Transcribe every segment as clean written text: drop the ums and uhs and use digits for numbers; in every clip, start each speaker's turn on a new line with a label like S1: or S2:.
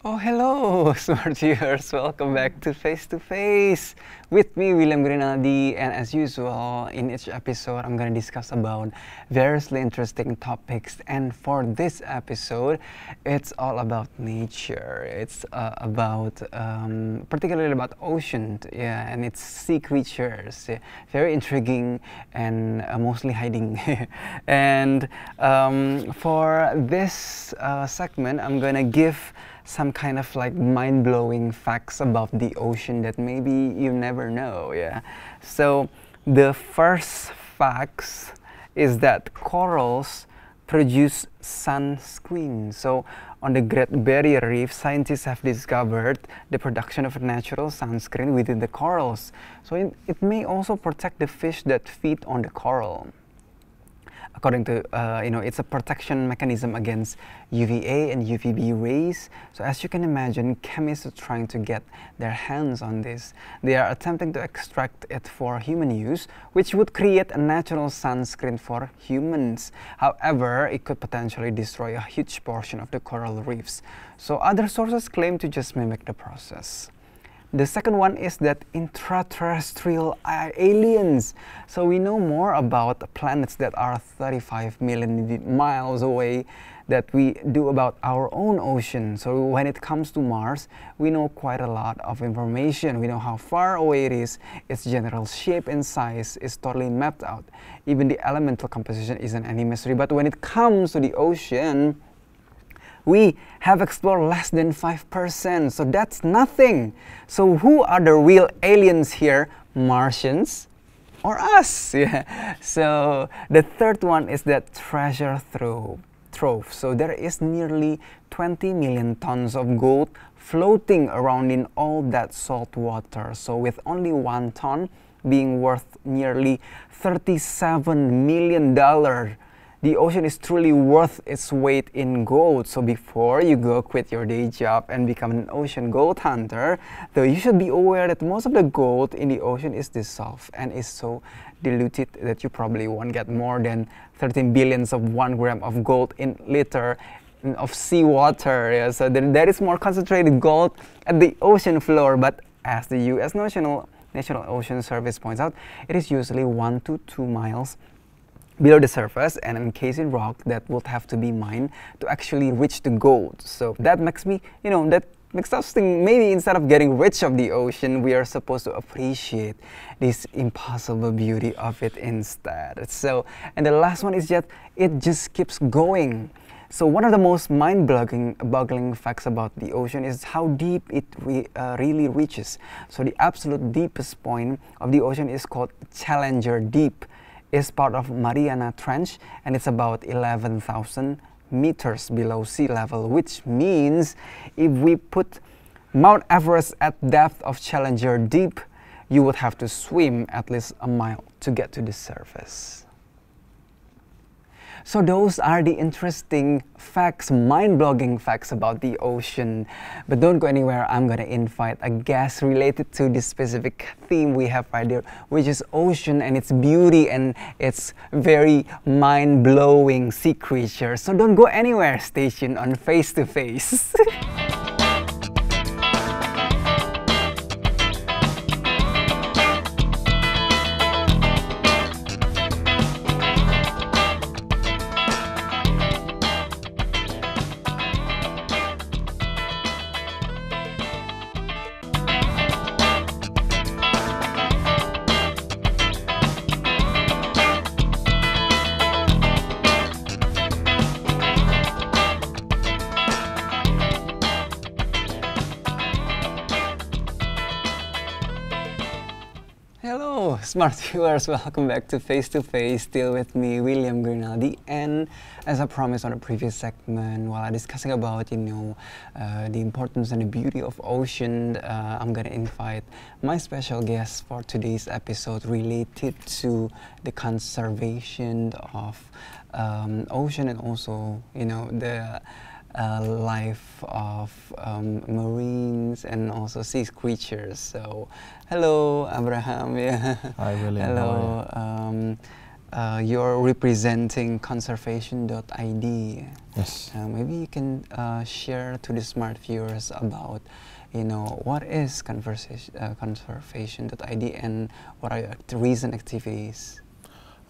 S1: Oh, hello, smart viewers. Welcome back to Face to Face with me, William Grinaldi. And as usual, in each episode, I'm going to discuss about variously interesting topics. And for this episode, it's all about nature. It's particularly about ocean, yeah, and its sea creatures. Yeah, very intriguing and mostly hiding. And for this segment, I'm going to give some kind of like mind-blowing facts about the ocean that maybe you never know, yeah. So the first facts is that corals produce sunscreen. So on the Great Barrier Reef, scientists have discovered the production of natural sunscreen within the corals. So it may also protect the fish that feed on the coral. According to, it's a protection mechanism against UVA and UVB rays. So as you can imagine, chemists are trying to get their hands on this. They are attempting to extract it for human use, which would create a natural sunscreen for humans. However, it could potentially destroy a huge portion of the coral reefs. So other sources claim to just mimic the process. The second one is that intraterrestrial aliens. So we know more about planets that are 35 million miles away that we do about our own ocean. So when it comes to Mars, we know quite a lot of information. We know how far away it is, its general shape and size is totally mapped out. Even the elemental composition isn't any mystery. But when it comes to the ocean, we have explored less than 5%, so that's nothing. So who are the real aliens here? Martians or us? Yeah. So the third one is that treasure trove. So there is nearly 20 million tons of gold floating around in all that salt water. So with only 1 ton being worth nearly $37 million, the ocean is truly worth its weight in gold. So before you go quit your day job and become an ocean gold hunter, though you should be aware that most of the gold in the ocean is dissolved and is so diluted that you probably won't get more than 13 billions of 1 gram of gold in liter of seawater. Yeah, so then there is more concentrated gold at the ocean floor, but as the U.S. National Ocean Service points out, it is usually 1 to 2 miles below the surface and encased in rock that would have to be mined to actually reach the gold. So that makes me, that makes us think maybe instead of getting rich of the ocean, we are supposed to appreciate this impossible beauty of it instead. So, and the last one is that it just keeps going. So one of the most mind-boggling facts about the ocean is how deep it really reaches. So the absolute deepest point of the ocean is called Challenger Deep. Is part of Mariana Trench, and it's about 11,000 meters below sea level, which means if we put Mount Everest at depth of Challenger Deep, you would have to swim at least a mile to get to the surface. So those are the interesting facts, mind-blowing facts about the ocean. But don't go anywhere, I'm going to invite a guest related to this specific theme we have right there, which is ocean and its beauty and its very mind-blowing sea creatures. So don't go anywhere, stay tuned on Face to Face. Hello, smart viewers, welcome back to Face, still with me, William Grinaldi. And as I promised on the previous segment, while I'm discussing about, the importance and the beauty of ocean, I'm going to invite my special guest for today's episode related to the conservation of ocean and also, the life of marines and also sea creatures. So, hello, Abraham. Yeah.
S2: Hi, William.
S1: Hello. you're representing conservation.id.
S2: Yes.
S1: Maybe you can share to the smart viewers about, what is conservation.id and what are the recent activities?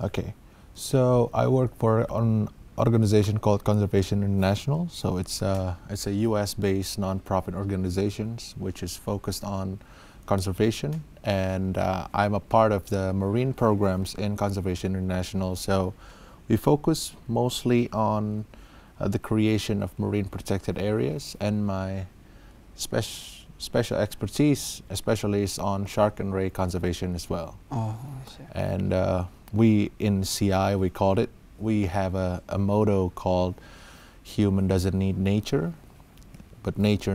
S2: Okay. So I work for an organization called Conservation International. So it's a US-based nonprofit organization which is focused on conservation, and I'm a part of the marine programs in Conservation International. So we focus mostly on the creation of marine protected areas, and my special expertise especially is on shark and ray conservation as well.
S1: Oh, sure.
S2: And we in CI, we have a motto called "Human doesn't need nature, but nature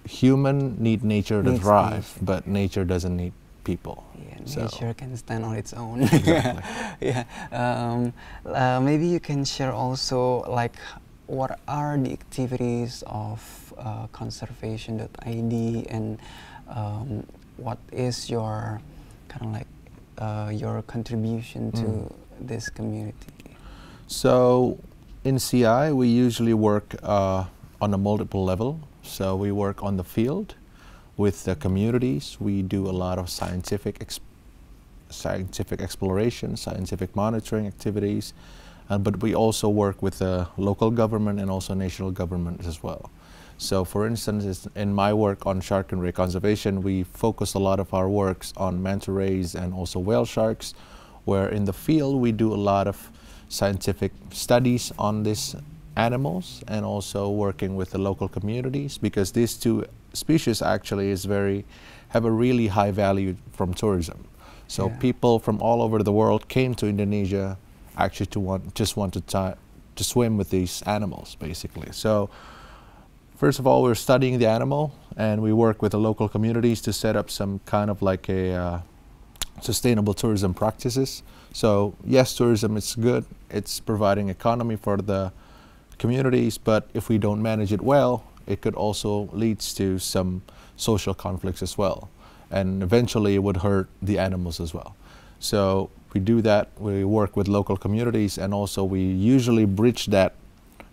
S2: human need nature to thrive, but nature doesn't need people."
S1: Yeah,
S2: so
S1: nature can stand on its own.
S2: Exactly.
S1: Yeah. Maybe you can share also, like, what are the activities of conservation.id, and what is your kind of like your contribution to this community?
S2: So in CI, we usually work on a multiple level. So we work on the field with the communities. We do a lot of scientific exploration, scientific monitoring activities, but we also work with the local government and also national government as well. So for instance, in my work on shark and ray conservation, we focus a lot of our works on manta rays and also whale sharks, where in the field we do a lot of scientific studies on these animals and also working with the local communities, because these two species actually have a really high value from tourism. So
S1: yeah.
S2: People from all over the world came to Indonesia actually to swim with these animals, basically. So first of all, we're studying the animal, and we work with the local communities to set up some kind of like a sustainable tourism practices. So yes, tourism is good. It's providing economy for the communities, but if we don't manage it well, it could also lead to some social conflicts as well, and eventually it would hurt the animals as well. So we do that. We work with local communities, and also we usually bridge that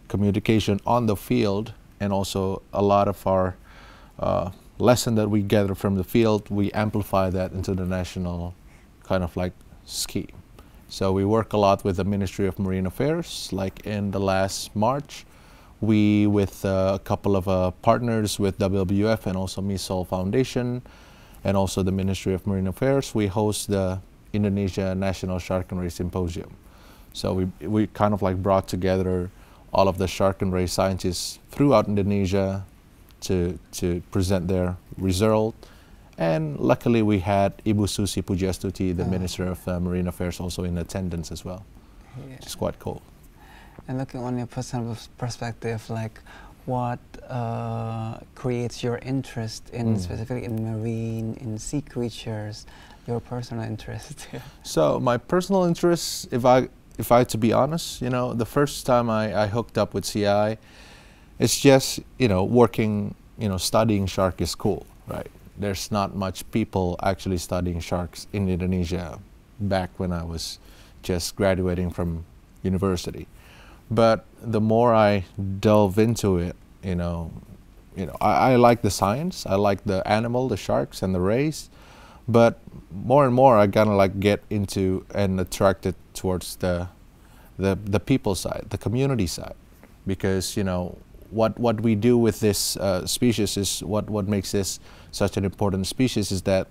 S2: communication on the field, and also a lot of our lesson that we gather from the field, we amplify that into the national kind of like scheme. So we work a lot with the Ministry of Marine Affairs. Like in the last March, we, with a couple of partners with WWF and also MISOL Foundation and also the Ministry of Marine Affairs, we host the Indonesia National Shark and Ray Symposium. So we kind of like brought together all of the shark and ray scientists throughout Indonesia to present their result. And luckily we had Ibu Susi Pujastuti, the Minister of Marine Affairs, also in attendance as well, which is quite cool.
S1: And looking on your personal perspective, like what creates your interest in specifically in marine, in sea creatures, your personal interest?
S2: So my personal interest, if I to be honest, the first time I hooked up with CI, it's just, working, studying shark is cool, right? There's not much people actually studying sharks in Indonesia back when I was just graduating from university. But the more I delve into it, I like the science, I like the animal, the sharks and the rays, but more and more I kind of like get into and attracted towards the people side, the community side, because what we do with this species is what makes this such an important species is that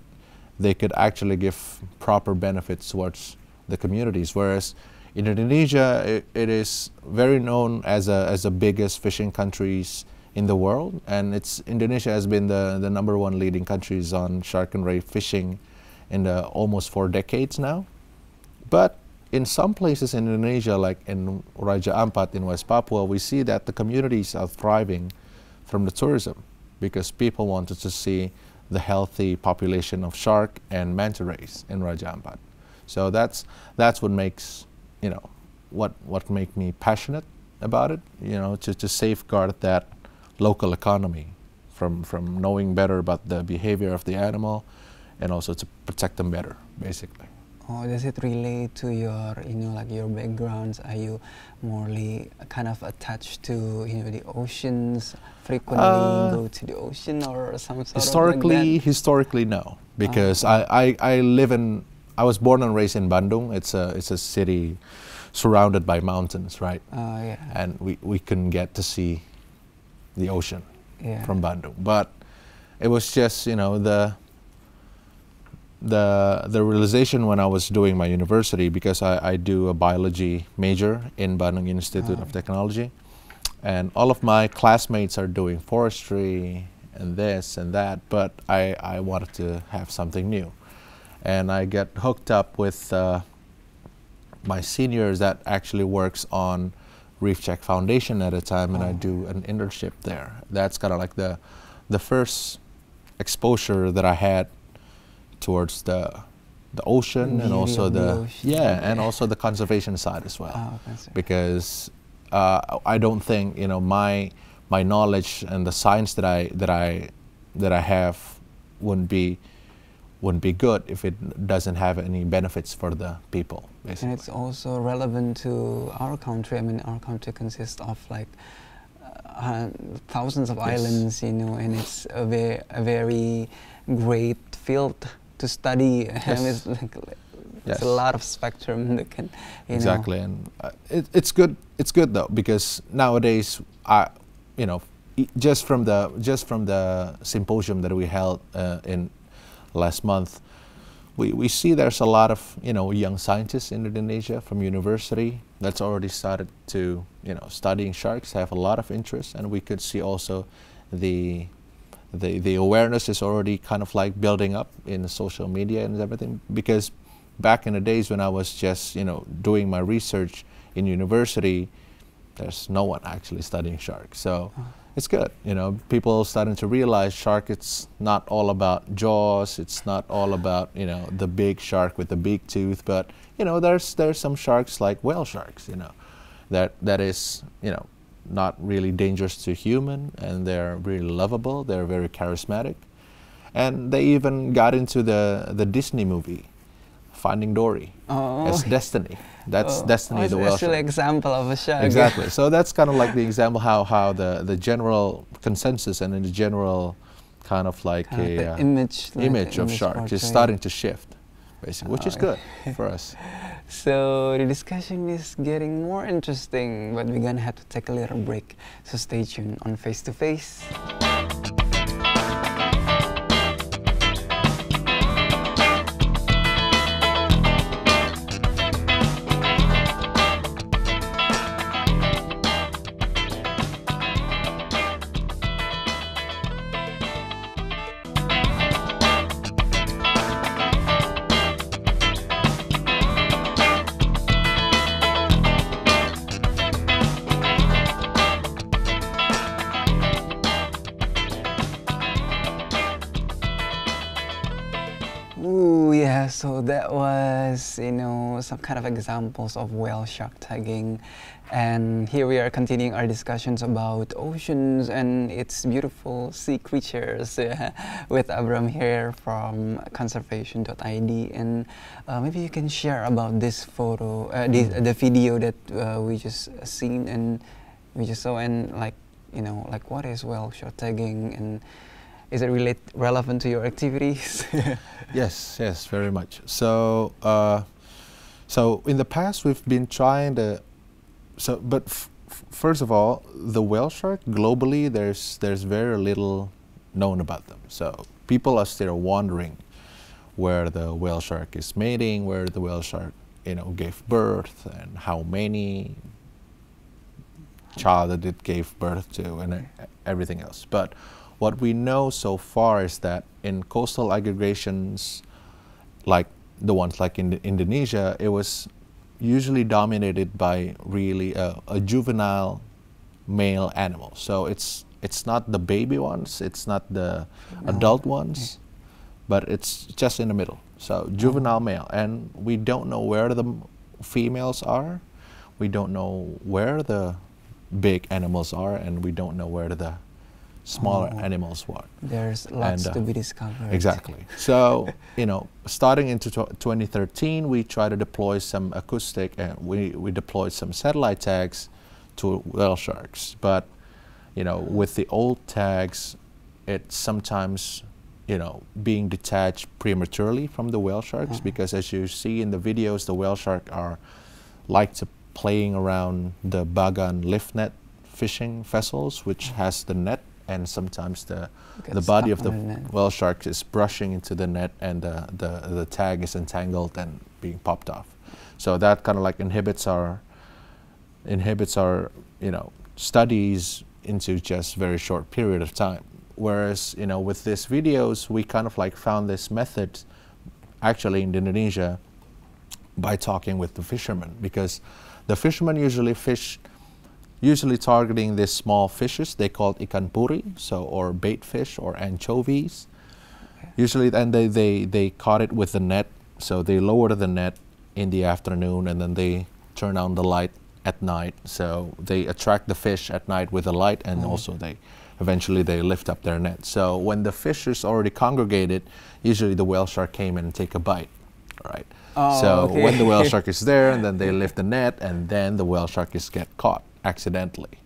S2: they could actually give proper benefits towards the communities. Whereas in Indonesia, it is very known as the biggest fishing countries in the world, and Indonesia has been the #1 leading countries on shark and ray fishing in almost 4 decades now. But in some places in Indonesia, like in Raja Ampat in West Papua, we see that the communities are thriving from the tourism because people wanted to see the healthy population of shark and manta rays in Raja Ampat. So that's what makes what make me passionate about it. To safeguard that local economy from knowing better about the behavior of the animal, and also to protect them better, basically.
S1: Or does it relate to your, like your backgrounds? Are you morely kind of attached to, the oceans, frequently go to the ocean or some sort
S2: historically,
S1: of like that?
S2: Historically, no, because I was born and raised in Bandung. It's a city surrounded by mountains, right?
S1: Yeah.
S2: And we couldn't get to see the ocean from Bandung. But it was just, the realization when I was doing my university, because I do a biology major in Bandung Institute of Technology, and all of my classmates are doing forestry and this and that, but I wanted to have something new. And I get hooked up with my seniors that actually works on Reef Check Foundation at a time, and I do an internship there. That's kind of like the first exposure that I had towards the ocean, and also and also the conservation side as well. Because I don't think my knowledge and the science that I have wouldn't be good if it doesn't have any benefits for the people, basically.
S1: And it's also relevant to our country. I mean, our country consists of like thousands of islands, and it's a very great field to study. It's like, it's a lot of spectrum that can,
S2: exactly. And it's good. It's good though, because nowadays, just from the symposium that we held in last month, we see there's a lot of young scientists in Indonesia from university that's already started to studying sharks, have a lot of interest, and we could see also the awareness is already kind of like building up in the social media and everything. Because back in the days when I was just doing my research in university, there's no one actually studying sharks. So it's good, people starting to realize shark, it's not all about jaws, it's not all about the big shark with the big tooth, but there's some sharks like whale sharks, that is not really dangerous to human, and they're really lovable, they're very charismatic. And they even got into the Disney movie Finding Dory as Destiny. That's Destiny the whale shark.
S1: It's an example of a shark.
S2: Exactly. So that's kind of like the example how the general consensus and the general kind of like
S1: the image
S2: of sharks is starting to shift, basically, which is good for us.
S1: So the discussion is getting more interesting, but we're gonna have to take a little break. So stay tuned on Face to Face. So that was, some kind of examples of whale shark tagging. And here we are continuing our discussions about oceans and its beautiful sea creatures with Abram here from conservation.id. And maybe you can share about this photo, the video that we just seen and we just saw, and like what is whale shark tagging, and is it relevant to your activities?
S2: Yes, very much. So, so in the past we've been trying to. But first of all, the whale shark globally, there's very little known about them. So people are still wondering where the whale shark is mating, where the whale shark gave birth, and how many child that it gave birth to, and everything else. But what we know so far is that in coastal aggregations, like the ones like in Indonesia, it was usually dominated by really a juvenile male animal. So it's not the baby ones, it's not the adult ones, but it's just in the middle. So juvenile male, and we don't know where the females are, we don't know where the big animals are, and we don't know where the smaller animals were.
S1: There's lots to be discovered.
S2: Exactly. So, starting into 2013, we tried to deploy some acoustic, and we deployed some satellite tags to whale sharks. But, with the old tags, it's sometimes, being detached prematurely from the whale sharks, because as you see in the videos, the whale shark like to playing around the bagan lift net fishing vessels, which has the net, and sometimes the body of the whale shark is brushing into the net, and the tag is entangled and being popped off. So that kind of like inhibits our studies into just very short period of time. Whereas with these videos, we kind of like found this method actually in Indonesia by talking with the fishermen, because the fishermen usually targeting these small fishes. They called ikan puri, or bait fish or anchovies. Usually, and they caught it with the net. So they lowered the net in the afternoon, and then they turn on the light at night. So they attract the fish at night with the light, and also eventually they lift up their net. So when the fish is already congregated, usually the whale shark came in and take a bite, right? When the whale shark is there, and then they lift the net, and then the whale shark get caught accidentally.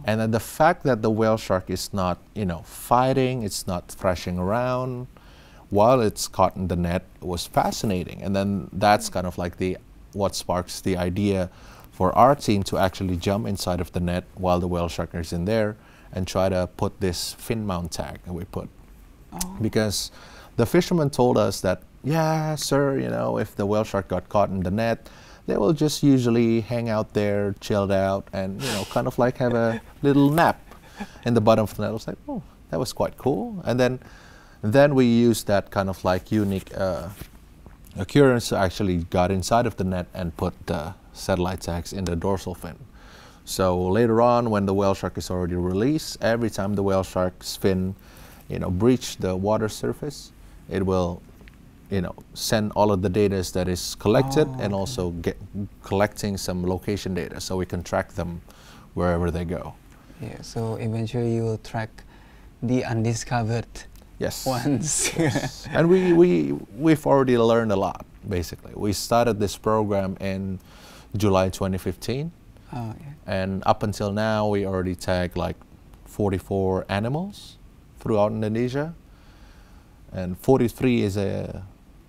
S2: And then the fact that the whale shark is not, fighting, it's not thrashing around while it's caught in the net was fascinating. And then that's kind of like what sparks the idea for our team to actually jump inside of the net while the whale shark is in there and try to put this fin mount tag that we put. Because the fishermen told us that, yeah, sir, if the whale shark got caught in the net, they will just usually hang out there, chilled out, and kind of like have a little nap in the bottom of the net. I was like, oh, that was quite cool. And then we used that kind of like unique occurrence to actually got inside of the net and put the satellite tags in the dorsal fin. So later on, when the whale shark is already released, every time the whale shark's fin, breach the water surface, it will, send all of the data that is collected, and also collecting some location data, so we can track them wherever they go.
S1: Yeah. So eventually you will track the undiscovered ones.
S2: Yes. And we've already learned a lot. Basically, we started this program in July 2015. And up until now, we already tagged like 44 animals throughout Indonesia, and 43 is a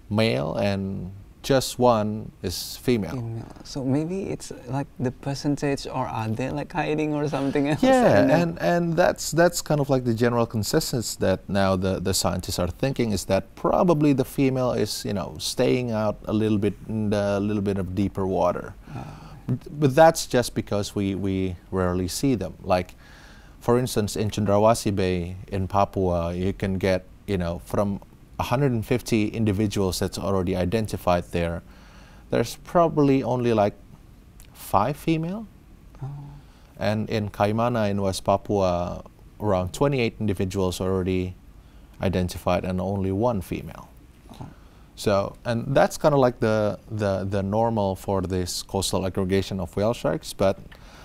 S2: male, and just one is female.
S1: So maybe it's like the percentage, or are they like hiding or something else?
S2: Yeah, and that's kind of like the general consensus that now the scientists are thinking, is that probably the female is staying out a little bit in the little bit of deeper water. But that's just because we rarely see them. Like, for instance, in Cendrawasih Bay in Papua, you can get, from 150 individuals that's already identified there, there's probably only like 5 female. And in Kaimana in West Papua, around 28 individuals already identified and only 1 female. So, and that's kind of like the normal for this coastal aggregation of whale sharks, but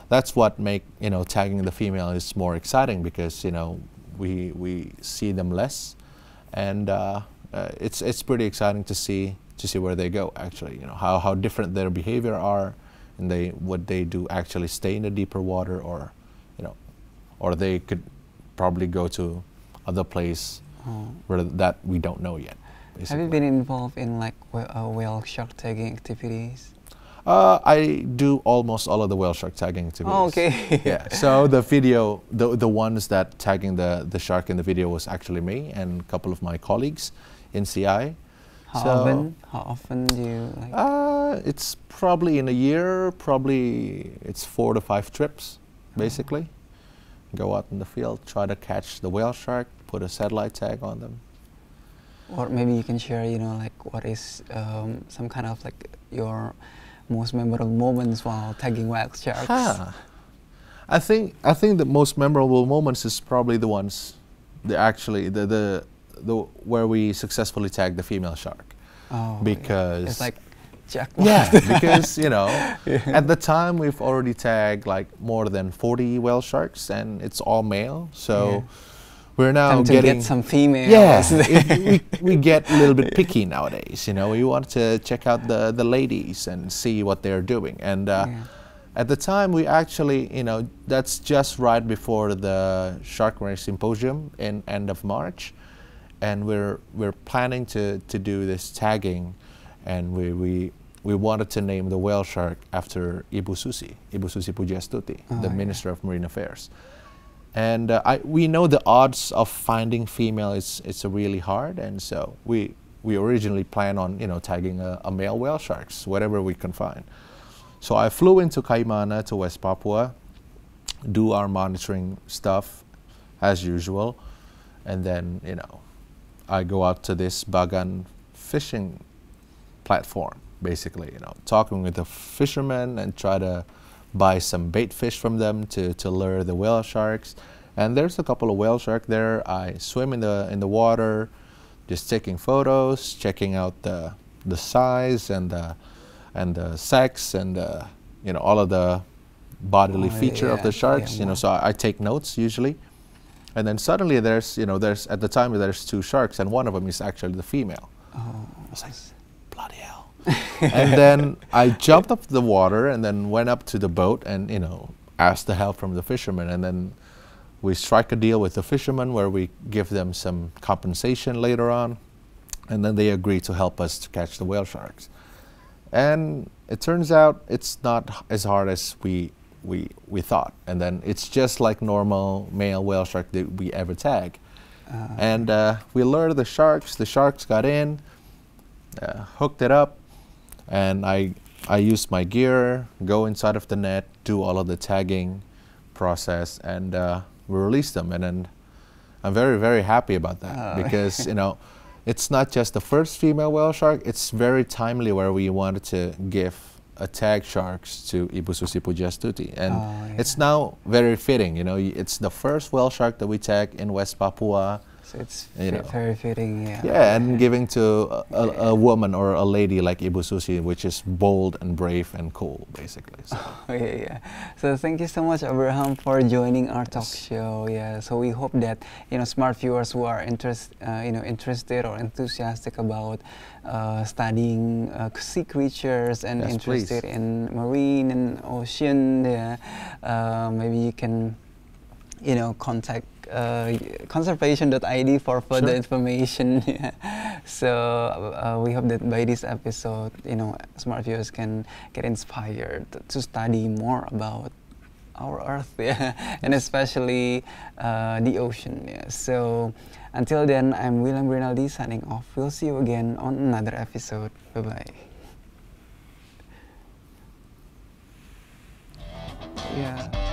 S2: that's what make, tagging the female is more exciting, because, we see them less, and it's pretty exciting to see where they go actually, how different their behavior are, and would they do actually stay in the deeper water, or, or they could probably go to other place where that we don't know yet. Basically.
S1: Have you been involved in like whale shark tagging activities?
S2: I do almost all of the whale shark tagging activities.
S1: Oh, okay.
S2: Yeah. So the video, the ones that tagging the shark in the video was actually me and a couple of my colleagues in CI.
S1: How often do you like?
S2: It's probably in a year. Probably it's 4 to 5 trips, basically. Go out in the field, try to catch the whale shark, put a satellite tag on them.
S1: Or maybe you can share, like what is some kind of like your most memorable moments while tagging whale sharks?
S2: I think the most memorable moments is probably the ones, the where we successfully tagged the female shark.
S1: Oh,
S2: because
S1: it's like jackpot.
S2: Yeah, because at the time we've already tagged like more than 40 whale sharks, and it's all male. So we're now
S1: Time to
S2: getting
S1: get some females.
S2: Yeah, we get a little bit picky nowadays. You know, we want to check out the ladies and see what they're doing. And at the time, we actually, you know, that's just right before the Shark Marine Symposium in end of March, and we're planning to do this tagging, and we wanted to name the whale shark after Ibu Susi Pujastuti, the Minister of Marine Affairs. And we know the odds of finding female it's really hard, and so we originally planned on, you know, tagging a male whale sharks, whatever we can find. So I flew into Kaimana to West Papua, do our monitoring stuff as usual, and then, you know, I go out to this Bagan fishing platform, basically, you know, talking with the fishermen and try to buy some bait fish from them to lure the whale sharks. And there's a couple of whale sharks there. I swim in the water, just taking photos, checking out the size and the sex and you know, all of the bodily feature of the sharks. You know, so I take notes usually. And then suddenly there's at the time there's two sharks, and one of them is actually the female.
S1: Oh,
S2: I was like, bloody hell. And then I jumped up the water and then went up to the boat and, you know, asked the help from the fishermen, and then we strike a deal with the fishermen where we give them some compensation later on, and then they agree to help us to catch the whale sharks. And it turns out it's not as hard as we thought, and then it's just like normal male whale shark that we ever tag. And we lured the sharks got in, hooked it up, and I used my gear, go inside of the net, do all of the tagging process, and we released them. And then I'm very, very happy about that, because you know, it's not just the first female whale shark, it's very timely where we wanted to give a tag sharks to Ibu Susi Pujastuti, and it's now very fitting. You know, it's the first whale shark that we tag in West Papua.
S1: So it's
S2: very
S1: fitting,
S2: and giving to a woman or a lady like Ibu Susi, which is bold and brave and cool, basically. So.
S1: So thank you so much, Abraham, for joining our talk show. So we hope that, you know, smart viewers who are interested or enthusiastic about studying sea creatures and interested in marine and ocean, maybe you can, you know, contact conservation.id for further information. So we hope that by this episode, you know, smart viewers can get inspired to study more about our Earth, and especially the ocean. So until then, I'm William Rinaldi signing off. We'll see you again on another episode. Bye bye.